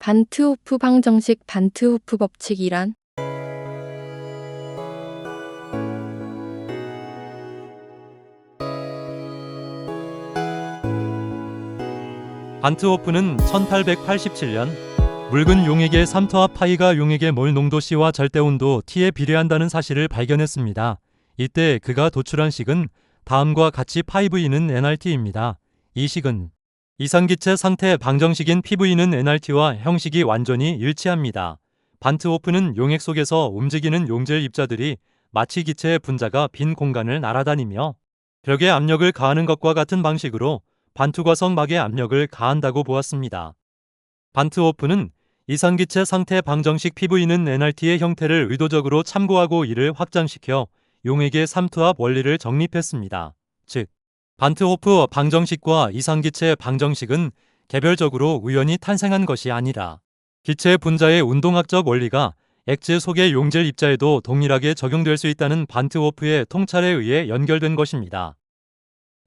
반트호프 방정식 반트호프 법칙이란? 반트호프는 1887년 묽은 용액의 삼투압 파이가 용액의 몰 농도 C와 절대온도 T에 비례한다는 사실을 발견했습니다. 이때 그가 도출한 식은 다음과 같이 파이V는 nRT입니다. 이 식은 이상기체 상태 방정식인 PV는 nRT와 형식이 완전히 일치합니다. 반트호프는 용액 속에서 움직이는 용질 입자들이 마치 기체의 분자가 빈 공간을 날아다니며 벽에 압력을 가하는 것과 같은 방식으로 반투과성 막에 압력을 가한다고 보았습니다. 반트호프는 이상기체 상태 방정식 PV는 nRT의 형태를 의도적으로 참고하고 이를 확장시켜 용액의 삼투압 원리를 정립했습니다. 즉, 반트호프 방정식과 이상기체 방정식은 개별적으로 우연히 탄생한 것이 아니라 기체 분자의 운동학적 원리가 액체 속의 용질 입자에도 동일하게 적용될 수 있다는 반트호프의 통찰에 의해 연결된 것입니다.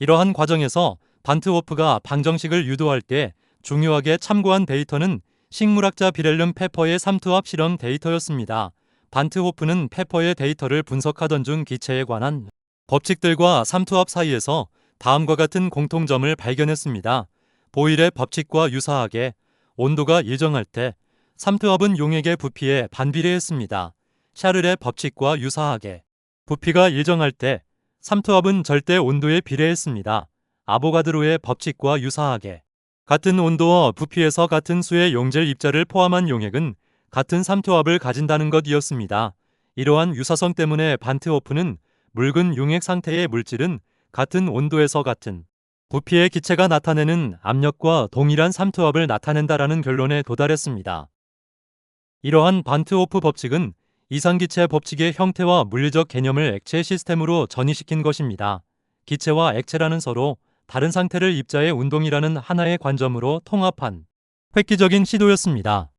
이러한 과정에서 반트호프가 방정식을 유도할 때 중요하게 참고한 데이터는 식물학자 비렐름 페퍼의 삼투압 실험 데이터였습니다. 반트호프는 페퍼의 데이터를 분석하던 중 기체에 관한 법칙들과 삼투압 사이에서 다음과 같은 공통점을 발견했습니다. 보일의 법칙과 유사하게 온도가 일정할 때 삼투압은 용액의 부피에 반비례했습니다. 샤를의 법칙과 유사하게 부피가 일정할 때 삼투압은 절대 온도에 비례했습니다. 아보가드로의 법칙과 유사하게 같은 온도와 부피에서 같은 수의 용질 입자를 포함한 용액은 같은 삼투압을 가진다는 것이었습니다. 이러한 유사성 때문에 반트호프는 묽은 용액 상태의 물질은 같은 온도에서 같은 부피의 기체가 나타내는 압력과 동일한 삼투압을 나타낸다라는 결론에 도달했습니다. 이러한 반트호프 법칙은 이상기체 법칙의 형태와 물리적 개념을 액체 시스템으로 전이시킨 것입니다. 기체와 액체라는 서로 다른 상태를 입자의 운동이라는 하나의 관점으로 통합한 획기적인 시도였습니다.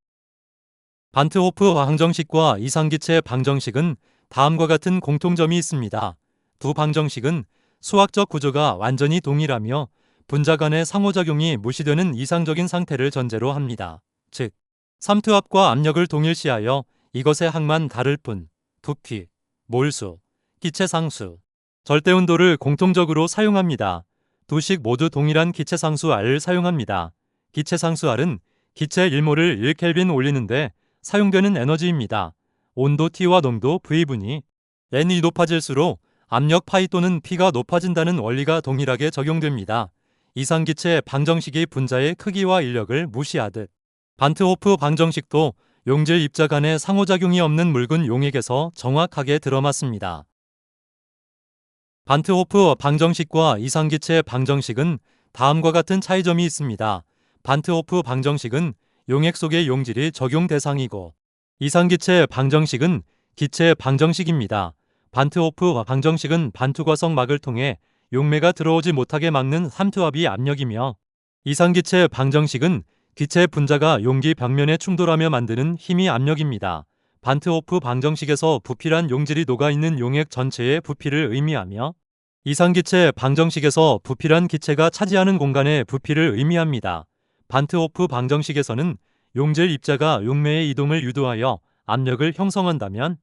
반트호프 방정식과 이상기체 방정식은 다음과 같은 공통점이 있습니다. 두 방정식은 수학적 구조가 완전히 동일하며 분자 간의 상호작용이 무시되는 이상적인 상태를 전제로 합니다. 즉, 삼투압과 압력을 동일시하여 이것의 항만 다를 뿐 부피, 몰수, 기체 상수, 절대온도를 공통적으로 사용합니다. 두 식 모두 동일한 기체 상수 R을 사용합니다. 기체 상수 R은 기체 1몰을 1켈빈 올리는데 사용되는 에너지입니다. 온도 T와 농도 V분이 N이 높아질수록 압력 파이 또는 P가 높아진다는 원리가 동일하게 적용됩니다. 이상기체 방정식이 분자의 크기와 인력을 무시하듯 반트호프 방정식도 용질 입자 간의 상호작용이 없는 묽은 용액에서 정확하게 들어맞습니다. 반트호프 방정식과 이상기체 방정식은 다음과 같은 차이점이 있습니다. 반트호프 방정식은 용액 속의 용질이 적용 대상이고 이상기체 방정식은 기체 방정식입니다. 반트호프 방정식은 반투과성 막을 통해 용매가 들어오지 못하게 막는 삼투압이 압력이며 이상기체 방정식은 기체 분자가 용기 벽면에 충돌하며 만드는 힘이 압력입니다. 반트호프 방정식에서 부피란 용질이 녹아있는 용액 전체의 부피를 의미하며 이상기체 방정식에서 부피란 기체가 차지하는 공간의 부피를 의미합니다. 반트호프 방정식에서는 용질 입자가 용매의 이동을 유도하여 압력을 형성한다면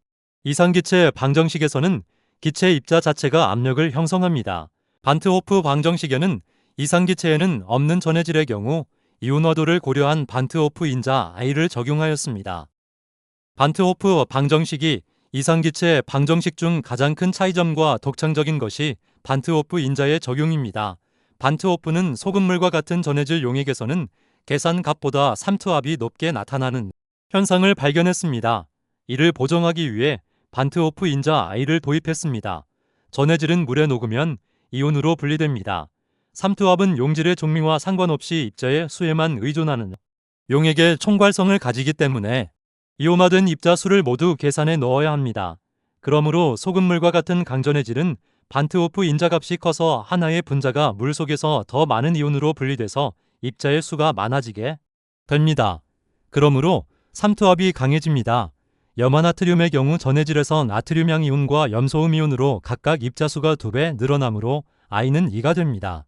이상기체 방정식에서는 기체 입자 자체가 압력을 형성합니다. 반트호프 방정식에는 이상기체에는 없는 전해질의 경우 이온화도를 고려한 반트호프 인자 I를 적용하였습니다. 반트호프 방정식이 이상기체 방정식 중 가장 큰 차이점과 독창적인 것이 반트호프 인자의 적용입니다. 반트호프는 소금물과 같은 전해질 용액에서는 계산값보다 삼투압이 높게 나타나는 현상을 발견했습니다. 이를 보정하기 위해 반트호프 인자 I를 도입했습니다. 전해질은 물에 녹으면 이온으로 분리됩니다. 삼투압은 용질의 종류와 상관없이 입자의 수에만 의존하는 용액의 총괄성을 가지기 때문에 이온화된 입자 수를 모두 계산해 넣어야 합니다. 그러므로 소금물과 같은 강전해질은 반트호프 인자값이 커서 하나의 분자가 물 속에서 더 많은 이온으로 분리돼서 입자의 수가 많아지게 됩니다. 그러므로 삼투압이 강해집니다. 염화나트륨의 경우 전해질에서 나트륨양 이온과 염소음 이온으로 각각 입자 수가 2배 늘어나므로 I는 2가 됩니다.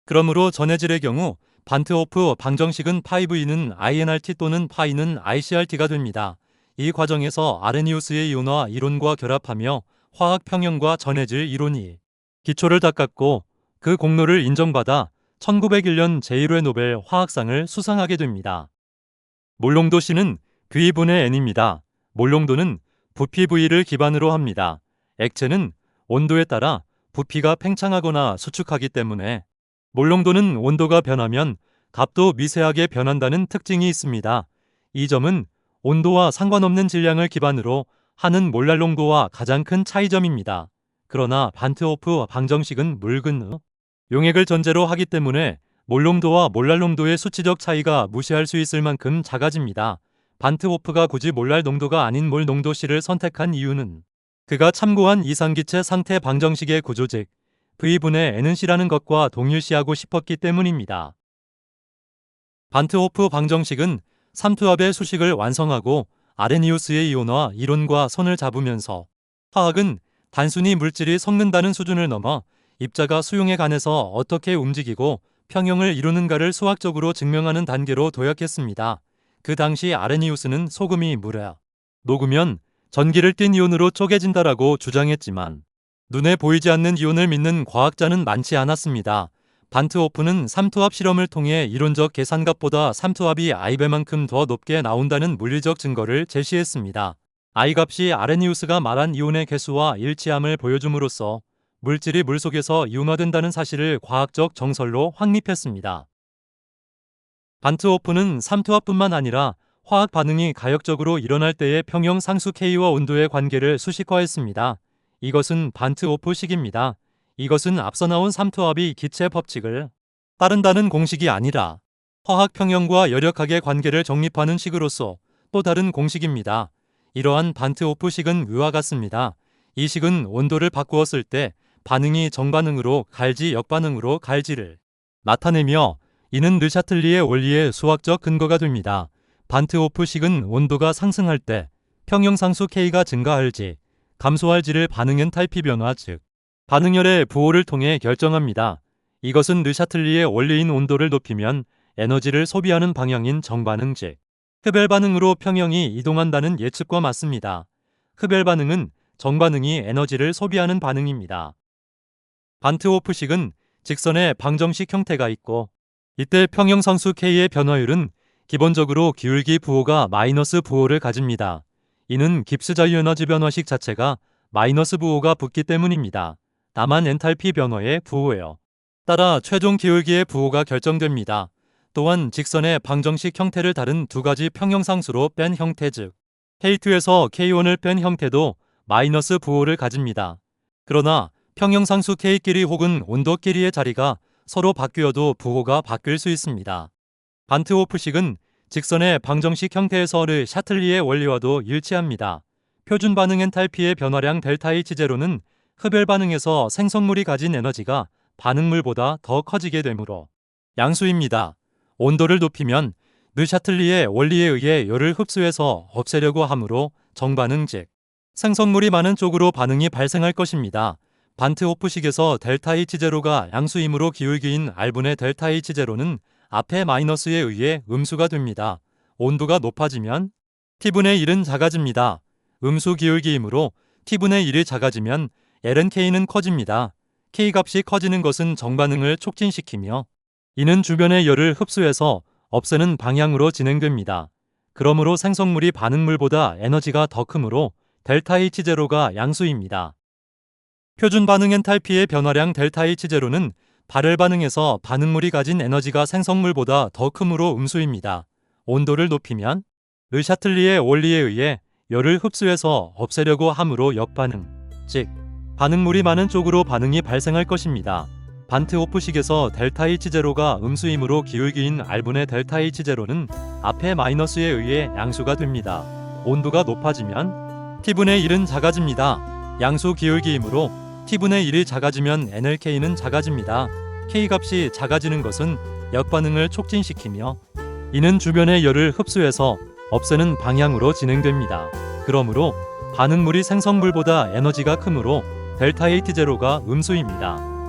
그러므로 전해질의 경우 반트호프 방정식은 5E는 INRT 또는 파이는 ICRT가 됩니다. 이 과정에서 아레니우스의 이온화 이론과 결합하며 화학 평형과 전해질 이론이 기초를 닦았고 그 공로를 인정받아 1901년 제1회 노벨 화학상을 수상하게 됩니다. 몰농도 C는 V분의 N입니다. 몰농도는 부피 V를 기반으로 합니다. 액체는 온도에 따라 부피가 팽창하거나 수축하기 때문에 몰농도는 온도가 변하면 값도 미세하게 변한다는 특징이 있습니다. 이 점은 온도와 상관없는 질량을 기반으로 하는 몰랄농도와 가장 큰 차이점입니다. 그러나 반트호프 방정식은 묽은 용액을 전제로 하기 때문에 몰농도와 몰랄농도의 수치적 차이가 무시할 수 있을 만큼 작아집니다. 반트호프가 굳이 몰랄 농도가 아닌 몰 농도 C를 선택한 이유는 그가 참고한 이상기체 상태 방정식의 구조 즉 V분의 N은 C라는 것과 동일시하고 싶었기 때문입니다. 반트호프 방정식은 삼투압의 수식을 완성하고 아레니우스의 이온화 이론과 선을 잡으면서 화학은 단순히 물질이 섞는다는 수준을 넘어 입자가 수용에 관해서 어떻게 움직이고 평형을 이루는가를 수학적으로 증명하는 단계로 도약했습니다. 그 당시 아레니우스는 소금이 물에 녹으면 전기를 띤 이온으로 쪼개진다라고 주장했지만 눈에 보이지 않는 이온을 믿는 과학자는 많지 않았습니다. 반트호프는 삼투압 실험을 통해 이론적 계산값보다 삼투압이 I배만큼 더 높게 나온다는 물리적 증거를 제시했습니다. I값이 아레니우스가 말한 이온의 개수와 일치함을 보여줌으로써 물질이 물속에서 이온화된다는 사실을 과학적 정설로 확립했습니다. 반트호프는 삼투압뿐만 아니라 화학 반응이 가역적으로 일어날 때의 평형 상수 K와 온도의 관계를 수식화했습니다. 이것은 반트호프식입니다. 이것은 앞서 나온 삼투압이 기체 법칙을 따른다는 공식이 아니라 화학 평형과 열역학의 관계를 정립하는 식으로서 또 다른 공식입니다. 이러한 반트호프식은 위와 같습니다. 이 식은 온도를 바꾸었을 때 반응이 정반응으로 갈지 역반응으로 갈지를 나타내며 이는 르샤틀리의 원리의 수학적 근거가 됩니다. 반트호프식은 온도가 상승할 때 평형상수 K가 증가할지 감소할지를 반응 엔탈피 변화 즉 반응열의 부호를 통해 결정합니다. 이것은 르샤틀리의 원리인 온도를 높이면 에너지를 소비하는 방향인 정반응 즉 흡열 반응으로 평형이 이동한다는 예측과 맞습니다. 흡열 반응은 정반응이 에너지를 소비하는 반응입니다. 반트호프식은 직선의 방정식 형태가 있고 이때 평형상수 K의 변화율은 기본적으로 기울기 부호가 마이너스 부호를 가집니다. 이는 깁스 자유에너지 변화식 자체가 마이너스 부호가 붙기 때문입니다. 다만 엔탈피 변화의 부호예요. 따라 최종 기울기의 부호가 결정됩니다. 또한 직선의 방정식 형태를 다른 두 가지 평형상수로 뺀 형태 즉 K2에서 K1을 뺀 형태도 마이너스 부호를 가집니다. 그러나 평형상수 K끼리 혹은 온도끼리의 자리가 서로 바뀌어도 부호가 바뀔 수 있습니다. 반트호프식은 직선의 방정식 형태에서 르샤틀리의 원리와도 일치합니다. 표준 반응 엔탈피의 변화량 델타 H제로는 흡열 반응에서 생성물이 가진 에너지가 반응물보다 더 커지게 되므로 양수입니다. 온도를 높이면 르샤틀리의 원리에 의해 열을 흡수해서 없애려고 하므로 정반응 즉 생성물이 많은 쪽으로 반응이 발생할 것입니다. 반트호프식에서 델타 H제로가 양수이므로 기울기인 R분의 델타 H제로는 앞에 마이너스에 의해 음수가 됩니다. 온도가 높아지면 T분의 1은 작아집니다. 음수 기울기이므로 T분의 1이 작아지면 LNK는 커집니다. K값이 커지는 것은 정반응을 촉진시키며 이는 주변의 열을 흡수해서 없애는 방향으로 진행됩니다. 그러므로 생성물이 반응물보다 에너지가 더 크므로 델타 H제로가 양수입니다. 표준 반응 엔탈피의 변화량 델타 H제로는 발열 반응에서 반응물이 가진 에너지가 생성물보다 더 크므로 음수입니다. 온도를 높이면 르샤틀리의 원리에 의해 열을 흡수해서 없애려고 하므로 역반응, 즉 반응물이 많은 쪽으로 반응이 발생할 것입니다. 반트호프식에서 델타 H제로가 음수이므로 기울기인 R분의 델타 H제로는 앞에 마이너스에 의해 양수가 됩니다. 온도가 높아지면 T분의 1은 작아집니다. 양수 기울기이므로 T분의 1이 작아지면 NLK는 작아집니다. K값이 작아지는 것은 역반응을 촉진시키며 이는 주변의 열을 흡수해서 없애는 방향으로 진행됩니다. 그러므로 반응물이 생성물보다 에너지가 크므로 델타 H제로가 음수입니다.